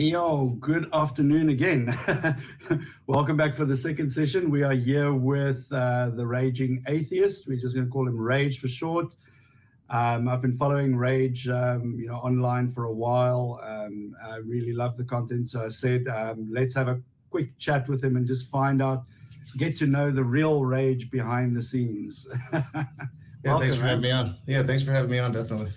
Yo, good afternoon again. Welcome back for the second session. We are here with the Raging Atheist. We're just going to call him Rage for short. I've been following Rage, online for a while. I really love the content, so I said, let's have a quick chat with him and just get to know the real Rage behind the scenes. Yeah, thanks for having me on. Yeah, thanks for having me on, definitely.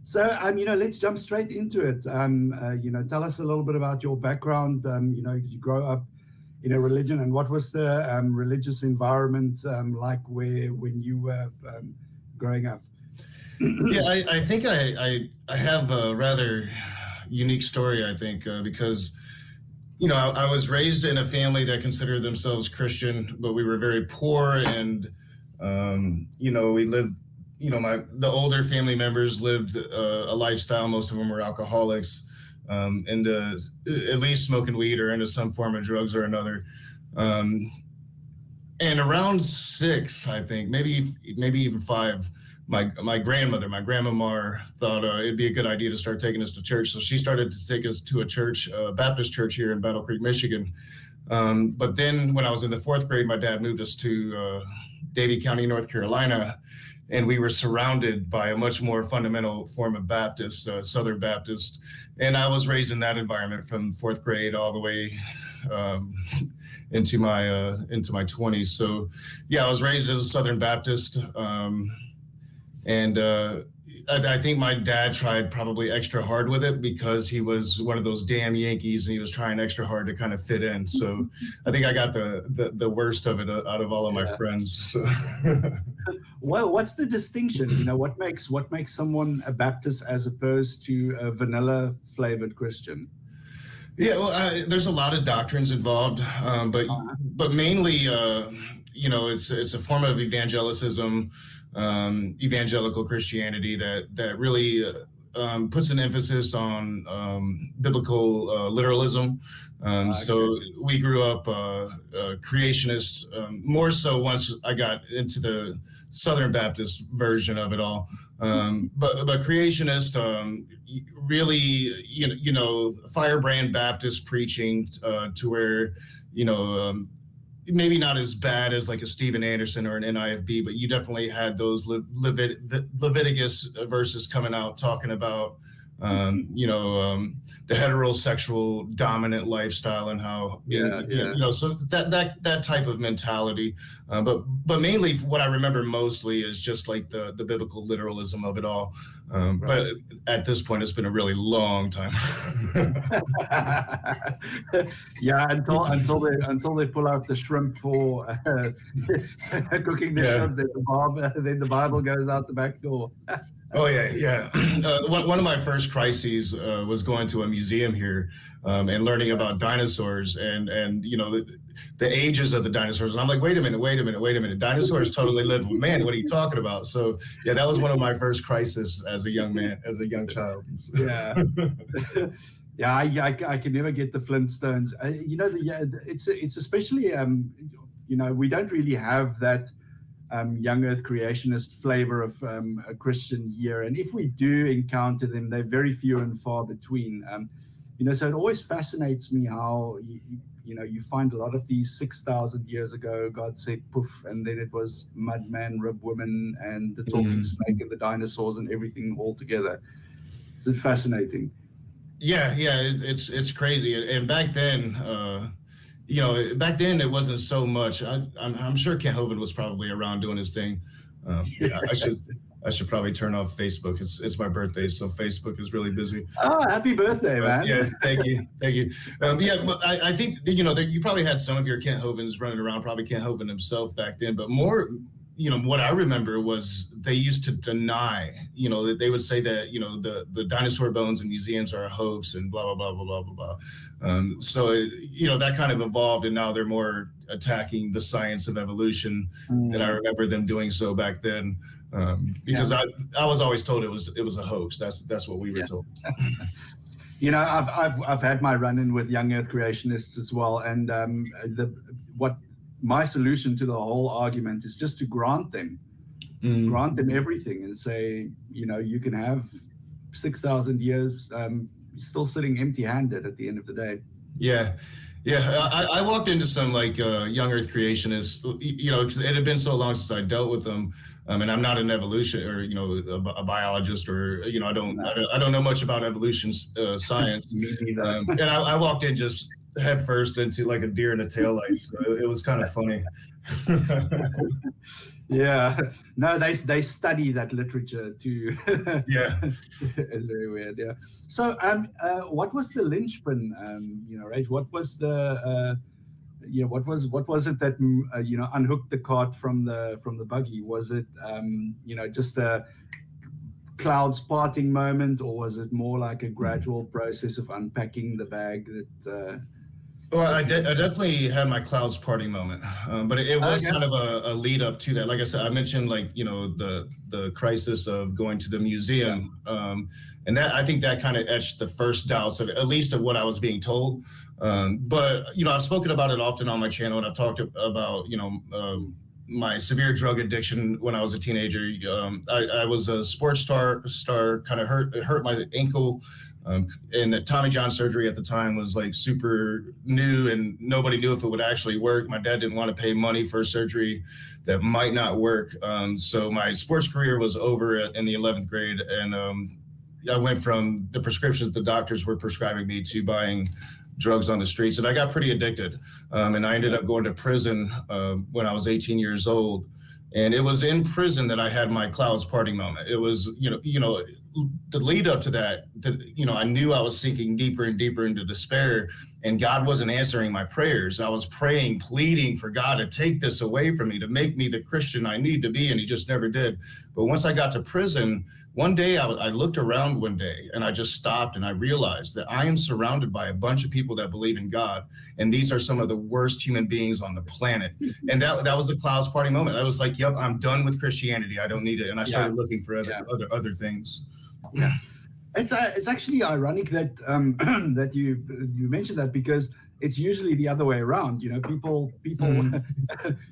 So, let's jump straight into it. Tell us a little bit about your background. Did you grow up in a religion, and what was the religious environment like when you were growing up? Yeah, I think I have a rather unique story, I think, because, I was raised in a family that considered themselves Christian, but we were very poor, and, we lived, the older family members lived a lifestyle. Most of them were alcoholics, into at least smoking weed or into some form of drugs or another. And around 6, I think, maybe even 5, my grandmother thought it'd be a good idea to start taking us to church. So she started to take us to a church, Baptist church here in Battle Creek, Michigan. But then when I was in the 4th grade, my dad moved us to Davie County, North Carolina, and we were surrounded by a much more fundamental form of Baptist, Southern Baptist. And I was raised in that environment from 4th grade all the way into my 20s. So yeah, I was raised as a Southern Baptist. I think my dad tried probably extra hard with it because he was one of those damn Yankees, and he was trying extra hard to kind of fit in. So I think I got the worst of it out of all of my friends. So. Well, what's the distinction? What makes someone a Baptist as opposed to a vanilla flavored Christian? Yeah, well, there's a lot of doctrines involved, but mainly, it's a form of evangelicism. Evangelical Christianity that really puts an emphasis on biblical literalism. So we grew up creationist, more so once I got into the Southern Baptist version of it all. But creationist, really, firebrand Baptist preaching to where, maybe not as bad as like a Steven Anderson or an NIFB, but you definitely had those Leviticus verses coming out talking about, the heterosexual dominant lifestyle and how, so that type of mentality. But mainly what I remember mostly is just like the biblical literalism of it all. But at this point, it's been a really long time. Yeah, until they pull out the shrimp for cooking the shrimp, then the Bible goes out the back door. Oh yeah. One of my first crises was going to a museum here and learning about dinosaurs and the ages of the dinosaurs. And I'm like, wait a minute. Dinosaurs totally lived with man. What are you talking about? So yeah, that was one of my first crises as a young child. Yeah. Yeah, I can never get the Flintstones. It's especially we don't really have that young earth creationist flavor of a Christian here, and if we do encounter them, they're very few and far between. So it always fascinates me how you find a lot of these 6,000 years ago, God said poof, and then it was mud man, rib woman, and the talking snake and the dinosaurs and everything all together. It's fascinating. Yeah, it's crazy. And back then, it wasn't so much. I'm sure Kent Hovind was probably around doing his thing. I should probably turn off Facebook. It's my birthday, so Facebook is really busy. Oh, happy birthday, man! Yeah, thank you. But I think you probably had some of your Kent Hovinds running around. Probably Kent Hovind himself back then, but more. What I remember was they used to deny, that they would say that, the dinosaur bones in museums are a hoax and blah, blah, blah, blah, blah, blah. So that kind of evolved, and now they're more attacking the science of evolution than I remember them doing so back then. Because I was always told it was a hoax. That's what we were told. I've had my run-in with young earth creationists as well. And my solution to the whole argument is just to grant them everything and say, you can have 6,000 years still sitting empty-handed at the end of the day. Yeah. Yeah, I walked into some like young Earth creationists, you know, because it had been so long since I dealt with them, and I'm not an evolution or a biologist, or I don't know much about evolution science. Me neither. And I walked in just head first into like a deer in a taillight, so it was kind of funny. Yeah, no, they study that literature too. Yeah, it's very weird. Yeah. So, what was the linchpin? Rage. What was the what was it that unhooked the cart from the buggy? Was it just a clouds parting moment, or was it more like a gradual process of unpacking the bag that? Well, I definitely had my clouds party moment, but it was kind of a lead up to that. Like I said, I mentioned the crisis of going to the museum, and that I think that kind of etched the first doubts of at least of what I was being told. But I've spoken about it often on my channel, and I've talked about my severe drug addiction when I was a teenager. I was a sports star, kind of hurt my ankle. And the Tommy John surgery at the time was like super new, and nobody knew if it would actually work. My dad didn't want to pay money for surgery that might not work. So my sports career was over in the 11th grade. And I went from the prescriptions the doctors were prescribing me to buying drugs on the streets. And I got pretty addicted. And I ended up going to prison when I was 18 years old. And it was in prison that I had my clouds parting moment. It was, the lead up to that, I knew I was sinking deeper and deeper into despair, and God wasn't answering my prayers. I was praying, pleading for God to take this away from me, to make me the Christian I need to be, and he just never did. But once I got to prison, one day I looked around one day and I just stopped, and I realized that I am surrounded by a bunch of people that believe in God, and these are some of the worst human beings on the planet. And that was the clouds parting moment. I was like, yep, I'm done with Christianity. I don't need it. And I started looking for other things. Yeah, it's actually ironic that that you mentioned that, because it's usually the other way around.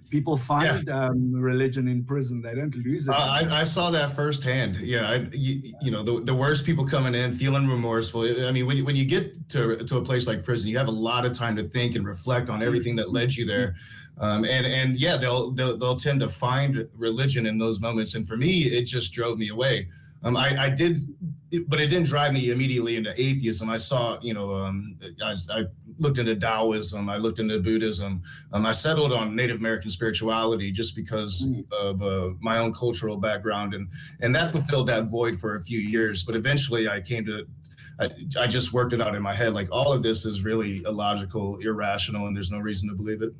People find religion in prison. They don't lose it. I saw that firsthand. Yeah, the worst people coming in, feeling remorseful. I mean, when you get to a place like prison, you have a lot of time to think and reflect on everything that led you there. And they'll tend to find religion in those moments. And for me, it just drove me away. I did, but it didn't drive me immediately into atheism. I saw, I looked into Taoism, I looked into Buddhism. I settled on Native American spirituality just because of my own cultural background, and that fulfilled that void for a few years. But eventually, I just worked it out in my head, like all of this is really illogical, irrational, and there's no reason to believe it.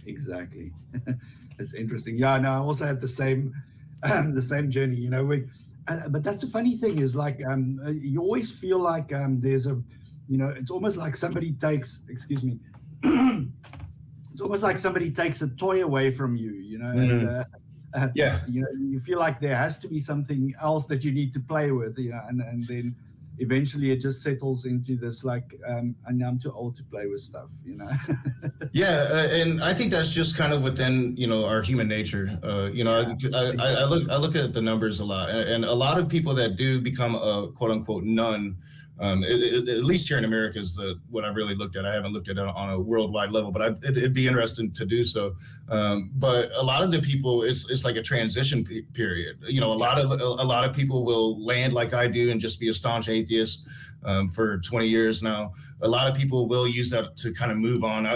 Exactly. It's interesting. Yeah, no, I also had the same journey, but that's the funny thing is, like, you always feel like there's a, it's almost like somebody takes, excuse me, it's almost like somebody takes a toy away from you, you feel like there has to be something else that you need to play with, and then eventually it just settles into this, like, and I'm too old to play with stuff, Yeah, and I think that's just kind of within, our human nature. I look at the numbers a lot, and a lot of people that do become a quote unquote nun, at least here in America is what I really looked at. I haven't looked at it on a worldwide level, but it'd be interesting to do so. But a lot of the people, it's like a transition period. A lot of people will land like I do and just be a staunch atheist for 20 years now. A lot of people will use that to kind of move on.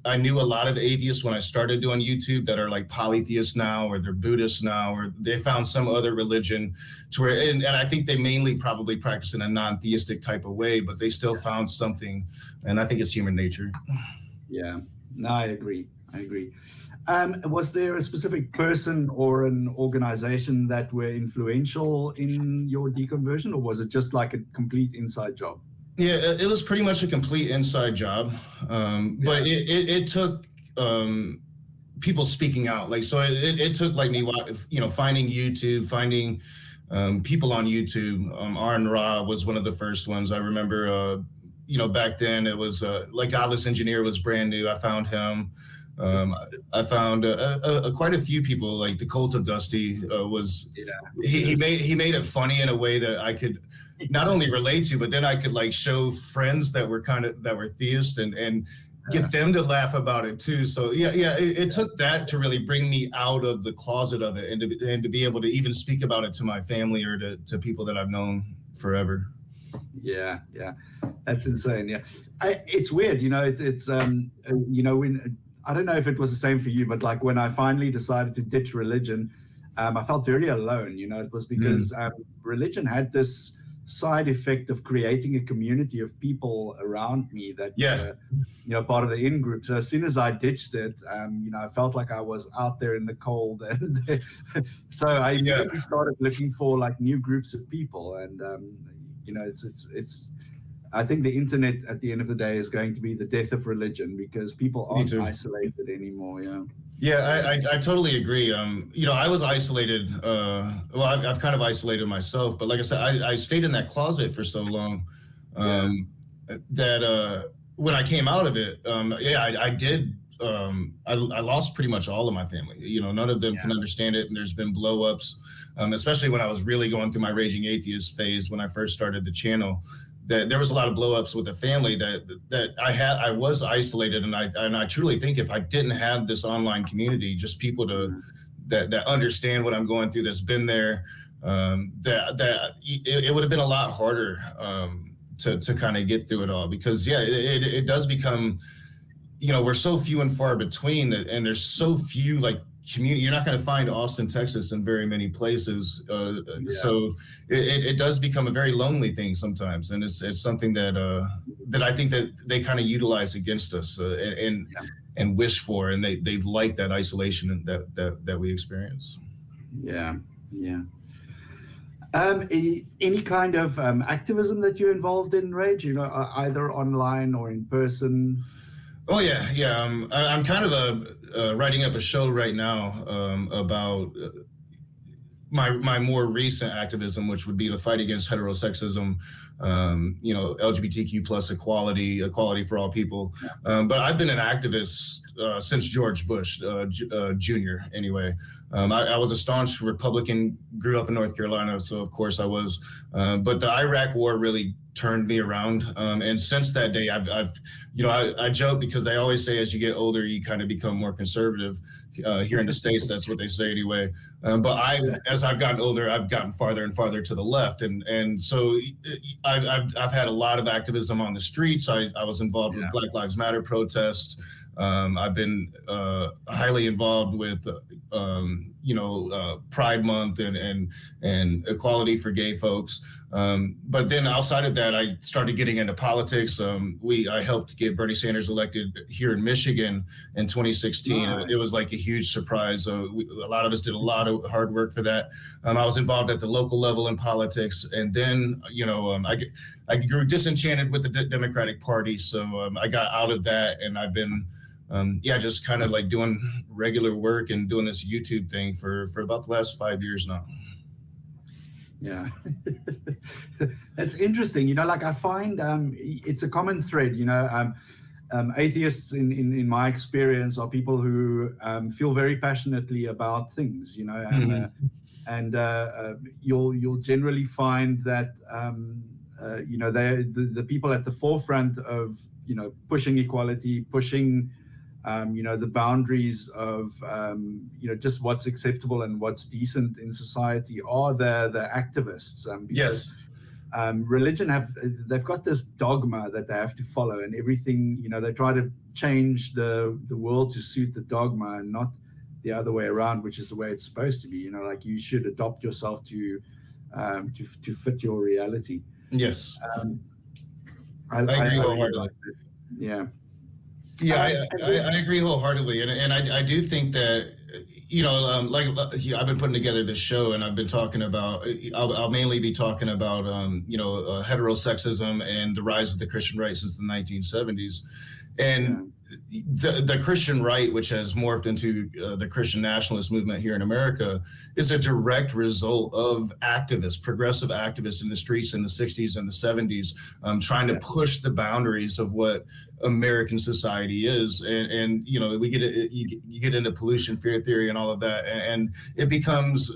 I knew a lot of atheists when I started doing YouTube that are like polytheists now, or they're Buddhists now, or they found some other religion to where, and I think they mainly probably practice in a non-theistic type of way, but they still found something, and I think it's human nature. Yeah, no, I agree. Was there a specific person or an organization that were influential in your deconversion, or was it just like a complete inside job? Yeah, it was pretty much a complete inside job, but it took people speaking out. Like, so it took like me, finding YouTube, finding people on YouTube. Arn Ra was one of the first ones. I remember, back then it was like Godless Engineer was brand new. I found him. I found quite a few people, like the Cult of Dusty he made it funny in a way that not only relate to, but then I could like show friends that were theists and get them to laugh about it too. So it took that to really bring me out of the closet of it, and to be able to even speak about it to my family or to people that I've known forever. Yeah, that's insane. Yeah, it's weird, it's when I don't know if it was the same for you, but like when I finally decided to ditch religion, I felt very alone. It was because religion had this side effect of creating a community of people around me that part of the in group. So as soon as I ditched it, I felt like I was out there in the cold, and so I immediately started looking for like new groups of people. And it's I think the internet at the end of the day is going to be the death of religion, because people aren't isolated anymore. I totally agree. I was isolated. I've kind of isolated myself, but like I said, I stayed in that closet for so long that when I came out of it, I did. I lost pretty much all of my family. None of them can understand it, and there's been blow-ups, especially when I was really going through my Raging Atheist phase when I first started the channel. That there was a lot of blow-ups with the family that I was isolated, and I truly think if I didn't have this online community, just people that understand what I'm going through, that's been there, that it would have been a lot harder to kind of get through it all, because it does become, we're so few and far between, and there's so few like community. You're not going to find Austin, Texas in very many places. So it does become a very lonely thing sometimes. And it's something that I think that they kind of utilize against us and wish for. And they like that isolation that we experience. Yeah. Any kind of activism that you're involved in, Rage, either online or in person? Oh yeah. I'm kind of writing up a show right now about my more recent activism, which would be the fight against heterosexism, LGBTQ plus equality for all people. But I've been an activist since George Bush Jr. Anyway. I was a staunch Republican, grew up in North Carolina, so of course I was. But the Iraq War really turned me around, and since that day, I joke because they always say as you get older, you kind of become more conservative. Here in the States, that's what they say anyway. But as I've gotten older, I've gotten farther and farther to the left, and so I've had a lot of activism on the streets. I was involved with Black Lives Matter protests. I've been highly involved with Pride Month and equality for gay folks. But then outside of that, I started getting into politics. I helped get Bernie Sanders elected here in Michigan in 2016. Right. It was like a huge surprise. A lot of us did a lot of hard work for that. I was involved at the local level in politics, and then I grew disenchanted with the Democratic Party. So I got out of that, and I've been just kind of like doing regular work and doing this YouTube thing for about the last 5 years now. Yeah, that's interesting. Like I find it's a common thread. Atheists, in my experience, are people who feel very passionately about things. And you'll generally find that they're the people at the forefront of pushing equality, pushing the boundaries of just what's acceptable and what's decent in society are the activists. Because, religion they've got this dogma that they have to follow, and everything they try to change the world to suit the dogma and not the other way around, which is the way it's supposed to be. Like you should adopt yourself to fit your reality. Yes, I agree wholeheartedly. Yeah. I agree wholeheartedly, and I do think that I've been putting together this show, and I've been talking about I'll mainly be talking about heterosexism and the rise of the Christian right since the 1970s, and the Christian right, which has morphed into the Christian nationalist movement here in America, is a direct result of activists, progressive activists in the streets in the 60s and the 70s, trying to push the boundaries of what American society is. And you know, you get into pollution fear theory and all of that, and it becomes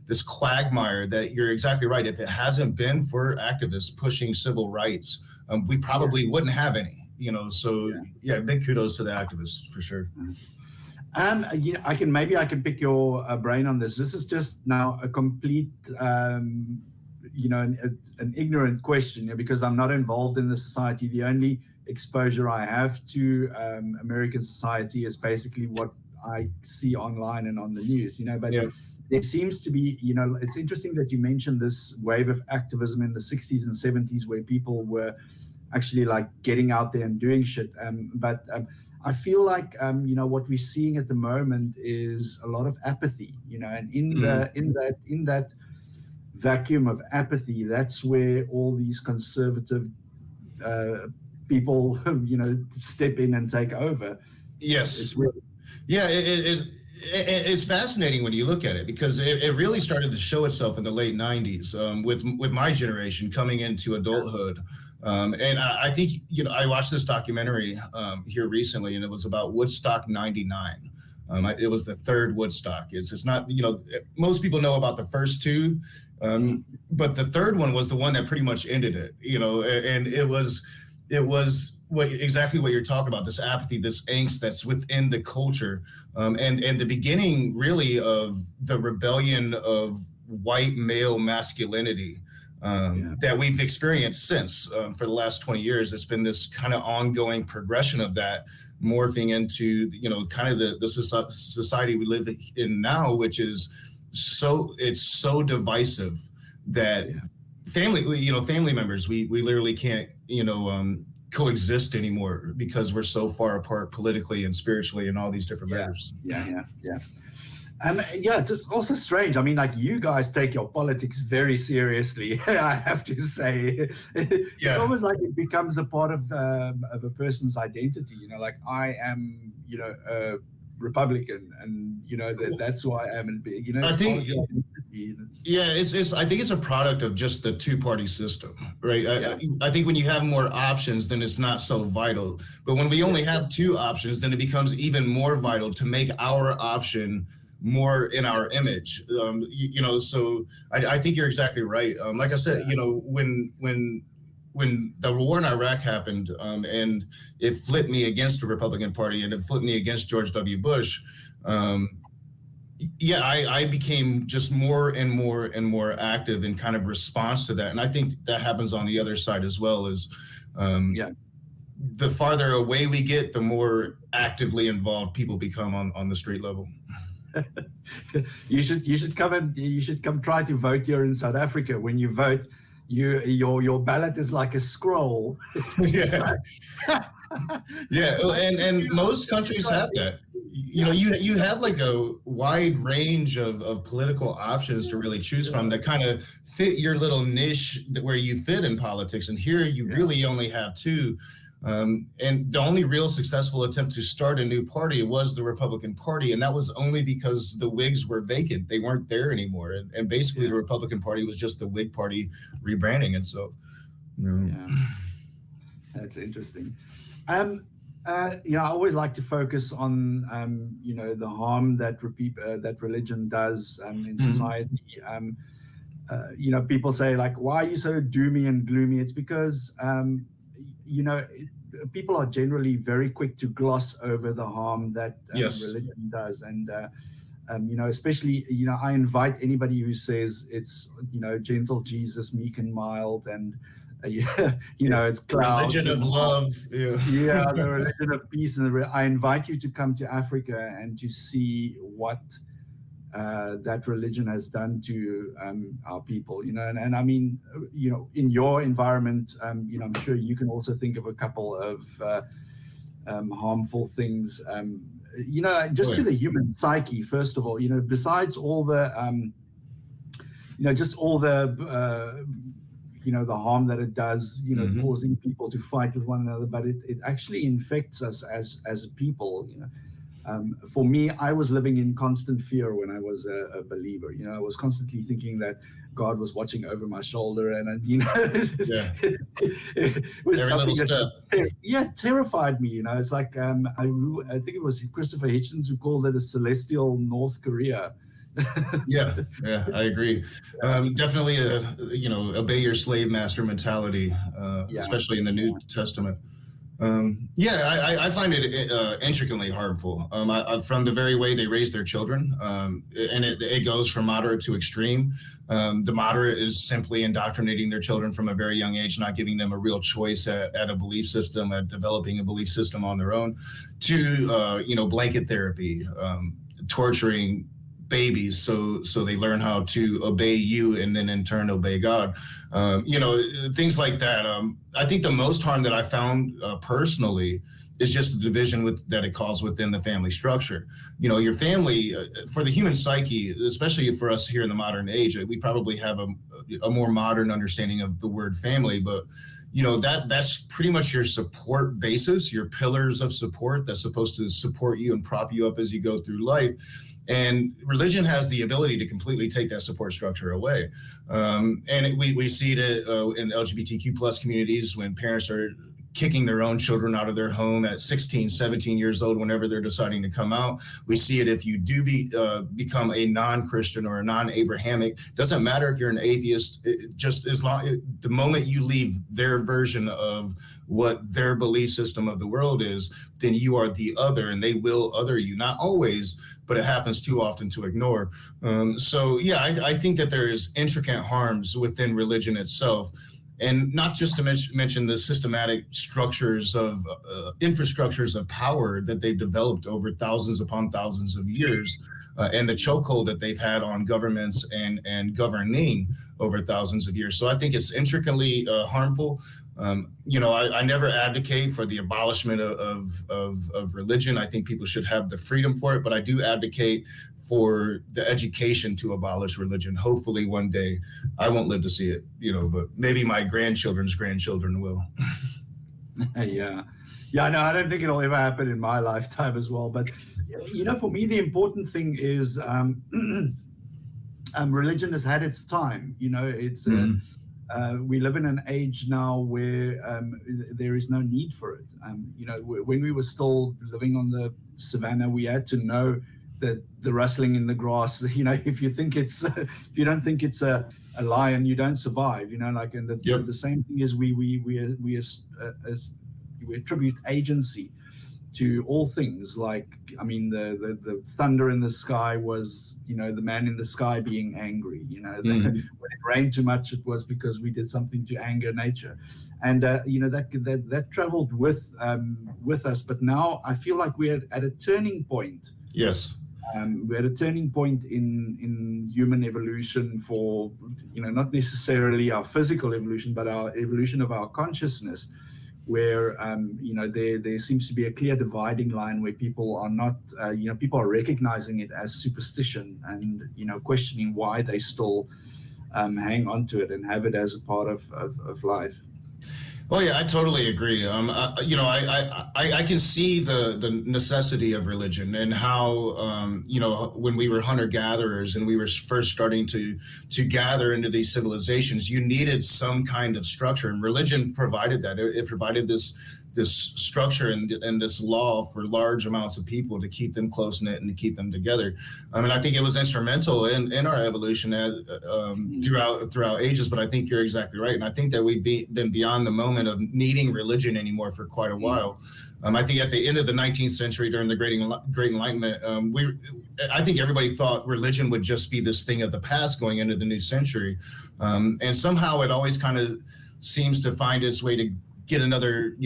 this quagmire that you're exactly right. If it hasn't been for activists pushing civil rights, we probably wouldn't have any. You know, so yeah, big kudos to the activists for sure. You know, I can pick your brain on this. This is just now a complete, you know, an ignorant question, you know, because I'm not involved in the society. The only exposure I have to American society is basically what I see online and on the news, you know. But there seems to be, you know, it's interesting that you mentioned this wave of activism in the 60s and 70s where people were actually like getting out there and doing shit. But I feel like, you know, what we're seeing at the moment is a lot of apathy, you know, and in that vacuum of apathy, that's where all these conservative people, you know, step in and take over. Yes. It's fascinating when you look at it, because it really started to show itself in the late 90s with my generation coming into adulthood. And I think, you know, I watched this documentary here recently, and it was about Woodstock 99. It was the third Woodstock. It's not, you know, most people know about the first two, but the third one was the one that pretty much ended it, you know, and it was exactly what you're talking about, this apathy, this angst that's within the culture, and the beginning really of the rebellion of white male masculinity that we've experienced since for the last 20 years. It's been this kind of ongoing progression of that morphing into, you know, kind of the society we live in now, which is so divisive that family members, we literally can't, you know, coexist anymore because we're so far apart politically and spiritually and all these different matters. It's also strange. I mean, like, you guys take your politics very seriously. I have to say, it's almost like it becomes a part of a person's identity. You know, like, I am, you know, a Republican, and you know that's who I am. And you know, I think, I think it's a product of just the two-party system, right? I think when you have more options, then it's not so vital. But when we only have two options, then it becomes even more vital to make our option more in our image. You know, so I think you're exactly right. Like I said, you know, when the war in Iraq happened, and it flipped me against the Republican Party, and it flipped me against George W. Bush, I became just more and more active in kind of response to that. And I think that happens on the other side as well, is the farther away we get, the more actively involved people become on the street level. You should come try to vote here in South Africa. When you vote, your ballot is like a scroll. And most countries have that. You know, you have like a wide range of political options to really choose from that kind of fit your little niche where you fit in politics. And here you really only have two. And the only real successful attempt to start a new party was the Republican Party, and that was only because the Whigs were vacant. They weren't there anymore, and basically the Republican Party was just the Whig Party rebranding. And so, that's interesting. You know, I always like to focus on you know, the harm that religion does in society. You know, people say, like, why are you so doomy and gloomy? It's because you know, people are generally very quick to gloss over the harm that religion does. And, you know, especially, you know, I invite anybody who says it's, you know, gentle Jesus, meek and mild, and, you know, it's clouds. Religion of love. The religion of peace. And I invite you to come to Africa and to see what that religion has done to our people, you know, and I mean, you know, in your environment, you know, I'm sure you can also think of a couple of harmful things, you know, just to the human psyche, first of all, you know, besides all the, you know, just all the the harm that it does, Mhm. causing people to fight with one another, but it actually infects us as a people. For me, I was living in constant fear when I was a believer. I was constantly thinking that God was watching over my shoulder, and Yeah. it was Every little something step. that terrified me. It's like I think it was Christopher Hitchens who called it a celestial North Korea. Yeah, I agree. Definitely, obey your slave master mentality, Yeah. especially in the New Testament. I find it intricately harmful. From the very way they raise their children, and it goes from moderate to extreme. The moderate is simply indoctrinating their children from a very young age, not giving them a real choice at a belief system, at developing a belief system on their own, to blanket therapy, torturing babies so they learn how to obey you and then in turn obey God. Things like that. I think the most harm that I found personally is just the division that it caused within the family structure. Your family, for the human psyche, especially for us here in the modern age, we probably have a more modern understanding of the word family, but that's pretty much your support basis, your pillars of support that's supposed to support you and prop you up as you go through life. And religion has the ability to completely take that support structure away. We see it in LGBTQ plus communities when parents are kicking their own children out of their home at 16, 17 years old whenever they're deciding to come out. We see it if you do become a non-Christian or a non-Abrahamic. Doesn't matter if you're an atheist, just as long the moment you leave their version of what their belief system of the world is, then you are the other, and they will other you. Not always, but it happens too often to ignore. I think that there is intricate harms within religion itself. And not just to mention the systematic structures of infrastructures of power that they've developed over thousands upon thousands of years, and the chokehold that they've had on governments and governing over thousands of years. So I think it's intricately harmful. I never advocate for the abolishment of religion. I think people should have the freedom for it, but I do advocate for the education to abolish religion. Hopefully one day, I won't live to see it, but maybe my grandchildren's grandchildren will. Yeah, no, I don't think it'll ever happen in my lifetime as well. But, for me, the important thing is religion has had its time. It's we live in an age now where there is no need for it. When we were still living on the savannah, we had to know that the rustling in the grass, if you don't think it's a lion, you don't survive, and the same thing is we attribute agency to all things. Like, the thunder in the sky was, the man in the sky being angry. When it rained too much, it was because we did something to anger nature, and that traveled with us. But now I feel like we're at a turning point. Yes. We're at a turning point in human evolution for, not necessarily our physical evolution, but our evolution of our consciousness, where, there seems to be a clear dividing line where people are not, people are recognizing it as superstition and, questioning why they still hang on to it and have it as a part of life. Well, yeah, I totally agree. I can see the necessity of religion and how, when we were hunter-gatherers and we were first starting to gather into these civilizations, you needed some kind of structure, and religion provided that. It provided this structure and this law for large amounts of people to keep them close-knit and to keep them together. I think it was instrumental in our evolution throughout ages, but I think you're exactly right. And I think that we've been beyond the moment of needing religion anymore for quite a while. I think at the end of the 19th century, during the Great Enlightenment, I think everybody thought religion would just be this thing of the past going into the new century. And somehow it always kind of seems to find its way to get another,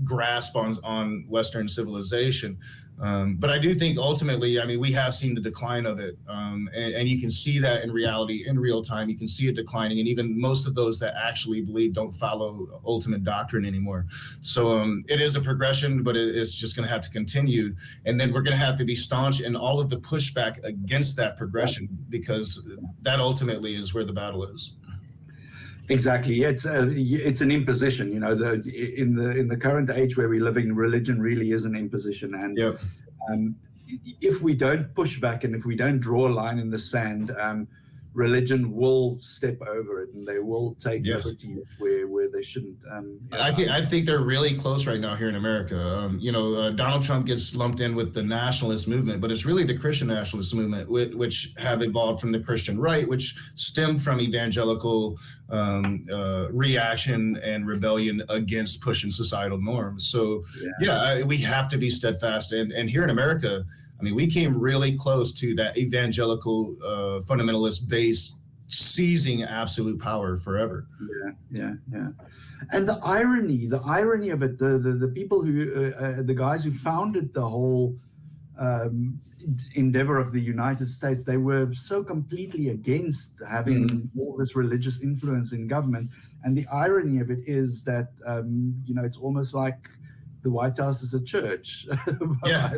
grasp on Western civilization. But I do think ultimately, we have seen the decline of it. And you can see that in reality, in real time. You can see it declining. And even most of those that actually believe don't follow ultimate doctrine anymore. So it is a progression, but it's just going to have to continue. And then we're going to have to be staunch in all of the pushback against that progression, because that ultimately is where the battle is. Exactly. It's an imposition. In the current age where we're living, religion really is an imposition. And Yep. If we don't push back and if we don't draw a line in the sand, religion will step over it, and they will take liberty where they shouldn't. I think they're really close right now here in America. Donald Trump gets lumped in with the nationalist movement, but it's really the Christian nationalist movement, which have evolved from the Christian right, which stemmed from evangelical reaction and rebellion against pushing societal norms. So we have to be steadfast. And here in America, I mean, we came really close to that evangelical fundamentalist base seizing absolute power forever. Yeah. And the irony of it, the people who, the guys who founded the whole endeavor of the United States, they were so completely against having all this religious influence in government. And the irony of it is that, it's almost like the White House is a church. Yeah.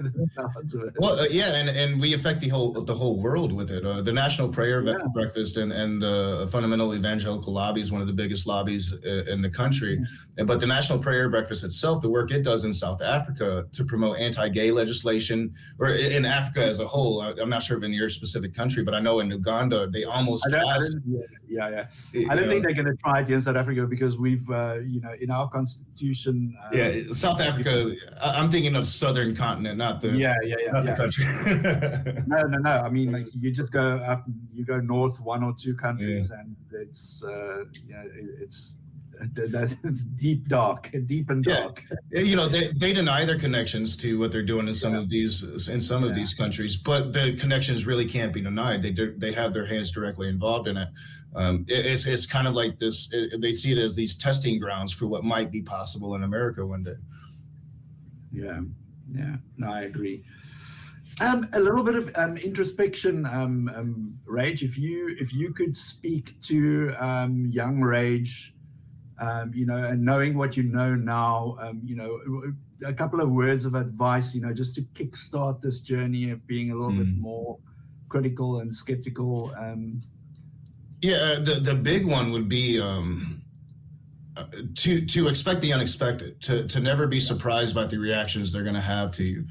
Well, and we affect the whole world with it. The National Prayer Breakfast and the Fundamental Evangelical Lobby is one of the biggest lobbies in the country. But the National Prayer Breakfast itself, the work it does in South Africa to promote anti-gay legislation, or in Africa as a whole. I'm not sure if in your specific country, but I know in Uganda they almost passed. I don't think they're going to try it here in South Africa because we've, in our constitution. South Africa. I'm thinking of southern continent, not the the country. No. I mean, like, you just go up, you go north 1 or 2 countries, and it's deep and dark. They deny their connections to what they're doing in some of these countries, but the connections really can't be denied. They have their hands directly involved in it. It's kind of like this. They see it as these testing grounds for what might be possible in America one day. Yeah. No, I agree. A little bit of introspection, Rage. If you could speak to young Rage, and knowing what you know now, a couple of words of advice, just to kickstart this journey of being a little bit more critical and skeptical. The big one would be to expect the unexpected, to never be surprised by the reactions they're going to have to you.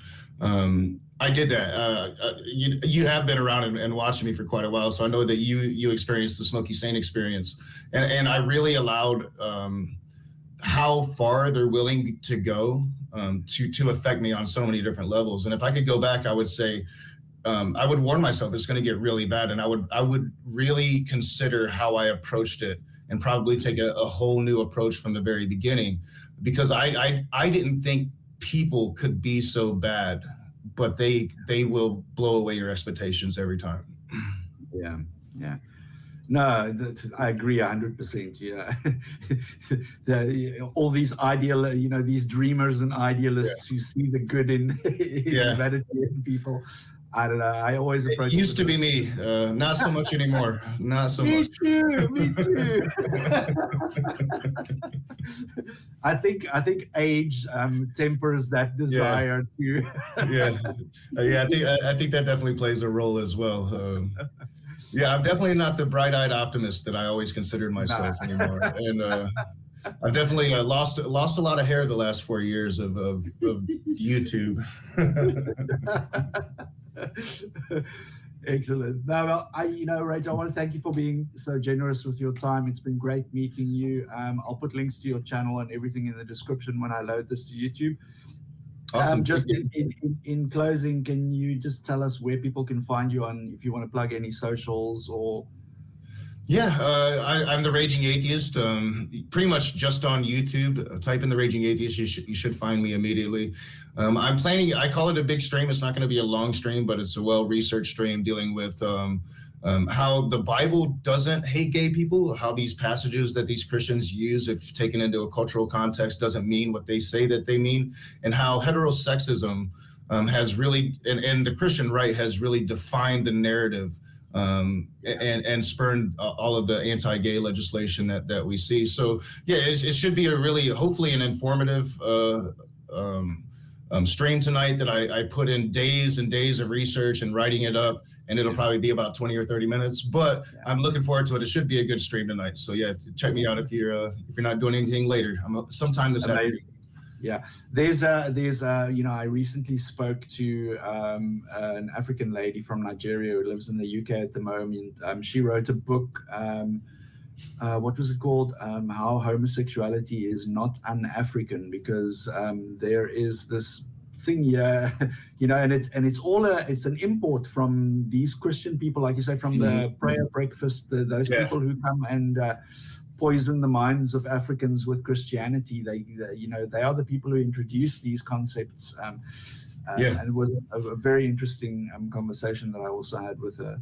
I did that. You have been around and watching me for quite a while, so I know that you experienced the Smoky Saint experience, and I really allowed how far they're willing to go to affect me on so many different levels. And if I could go back, I would say I would warn myself it's going to get really bad, and I would really consider how I approached it, and probably take a whole new approach from the very beginning, because I didn't think people could be so bad, but they will blow away your expectations every time. Yeah. No, I agree 100%. All these these dreamers and idealists who see the good in humanity and people. I don't know. I always approach. It used to be me, not so much anymore. Not so much. Me too. I think age tempers that desire to. I think that definitely plays a role as well. I'm definitely not the bright-eyed optimist that I always considered myself anymore, and I've definitely lost a lot of hair the last 4 years of YouTube. Excellent. No, well, Rach, I want to thank you for being so generous with your time. It's been great meeting you. I'll put links to your channel and everything in the description when I load this to YouTube. Awesome. Just in closing, can you just tell us where people can find you on, if you want to plug any socials or? I'm the Raging Atheist, pretty much just on YouTube. Type in the Raging Atheist, you should find me immediately. I'm planning, I call it a big stream. It's not going to be a long stream, but it's a well-researched stream dealing with how the Bible doesn't hate gay people, how these passages that these Christians use, if taken into a cultural context, doesn't mean what they say that they mean, and how heterosexism has really, and the Christian right has really defined the narrative and spurned all of the anti-gay legislation that we see. So it should be a really, hopefully an informative stream tonight that I put in days and days of research and writing it up, and it'll probably be about 20 or 30 minutes, but I'm looking forward to it. It should be a good stream tonight. So yeah, check me out if you're not doing anything later. I'm sometime this afternoon. Yeah, there's I recently spoke to an African lady from Nigeria who lives in the UK at the moment. She wrote a book, what was it called? How homosexuality is not un-African, because there is this thing here, and it's an import from these Christian people, like you say, from the prayer breakfast, those people who come and poison the minds of Africans with Christianity. They are the people who introduce these concepts. And it was a very interesting conversation that I also had with her.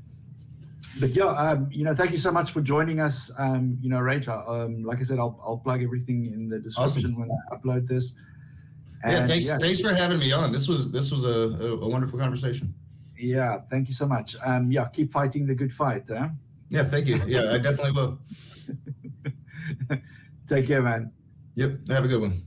But thank you so much for joining us. Rach, like I said, I'll plug everything in the description when I upload this. And thanks for having me on. This was a wonderful conversation. Yeah, thank you so much. Keep fighting the good fight. Yeah, thank you. Yeah, I definitely will. Take care, man. Yep, have a good one.